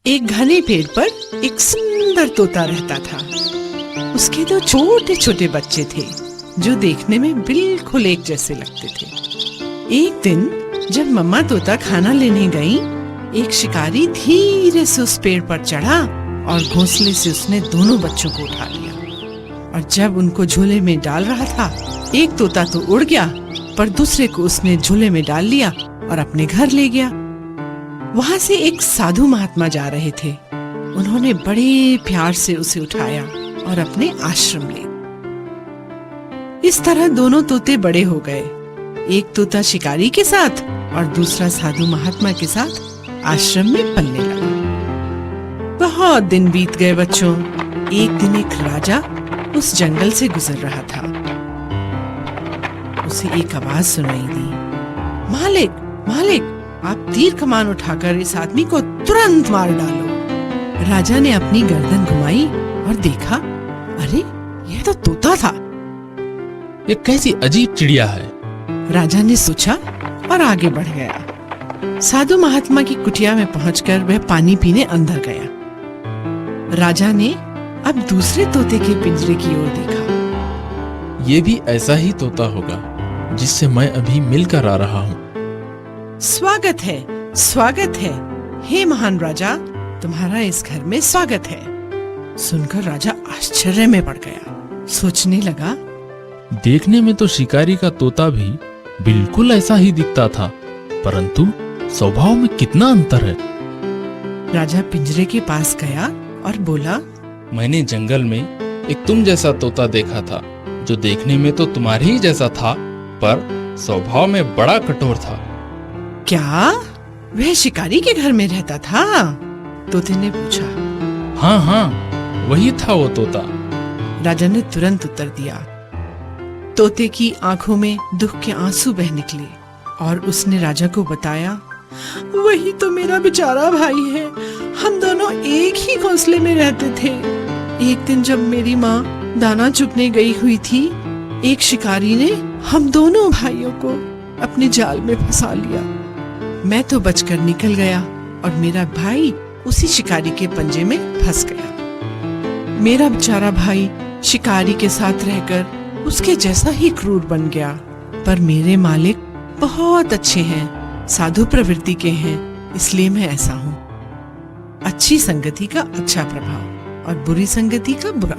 एक घने पेड़ पर एक सुंदर तोता रहता था। उसके दो छोटे छोटे बच्चे थे जो देखने में बिल्कुल एक जैसे लगते थे। एक दिन जब मम्मा तोता खाना लेने गई, एक शिकारी धीरे से उस पेड़ पर चढ़ा और घोंसले से उसने दोनों बच्चों को उठा लिया। और जब उनको झोले में डाल रहा था, एक तोता तो उड़ गया, पर दूसरे को उसने झोले में डाल लिया और अपने घर ले गया। वहां से एक साधु महात्मा जा रहे थे। उन्होंने बड़े प्यार से उसे उठाया और अपने आश्रम ले। इस तरह दोनों तोते बड़े हो गए, एक तोता शिकारी के साथ और दूसरा साधु महात्मा के साथ आश्रम में पलने लगा। बहुत दिन बीत गए बच्चों। एक दिन एक राजा उस जंगल से गुजर रहा था। उसे एक आवाज सुनाई दी, मालिक मालिक, आप तीर कमान उठाकर इस आदमी को तुरंत मार डालो। राजा ने अपनी गर्दन घुमाई और देखा, अरे यह तो तोता था। ये कैसी अजीब चिड़िया है, राजा ने सोचा और आगे बढ़ गया। साधु महात्मा की कुटिया में पहुंचकर वह पानी पीने अंदर गया। राजा ने अब दूसरे तोते के पिंजरे की ओर देखा। ये भी ऐसा ही तोता होगा जिससे मैं अभी मिलकर आ रहा हूँ। स्वागत है, हे महान राजा, तुम्हारा इस घर में स्वागत है। सुनकर राजा आश्चर्य में पड़ गया। सोचने लगा, देखने में तो शिकारी का तोता भी बिल्कुल ऐसा ही दिखता था, परंतु स्वभाव में कितना अंतर है। राजा पिंजरे के पास गया और बोला, मैंने जंगल में एक तुम जैसा तोता देखा था, जो देखने में तो तुम्हारे ही जैसा था, पर स्वभाव में बड़ा कठोर था। क्या वह शिकारी के घर में रहता था? तोते ने पूछा। हाँ हाँ, वही था वो तोता। राजा ने तुरंत उत्तर दिया। तोते की आंखों में दुख के आंसू बह निकले और उसने राजा को बताया, वही तो मेरा बेचारा भाई है। हम दोनों एक ही घोंसले में रहते थे। एक दिन जब मेरी माँ दाना चुगने गई हुई थी, एक शिकारी ने हम दोनों भाइयों को अपने जाल में फंसा लिया। मैं तो बचकर निकल गया और मेरा भाई उसी शिकारी के पंजे में फंस गया। मेरा बेचारा भाई शिकारी के साथ रहकर उसके जैसा ही क्रूर बन गया, पर मेरे मालिक बहुत अच्छे हैं, साधु प्रवृत्ति के हैं, इसलिए मैं ऐसा हूँ। अच्छी संगति का अच्छा प्रभाव और बुरी संगति का बुरा।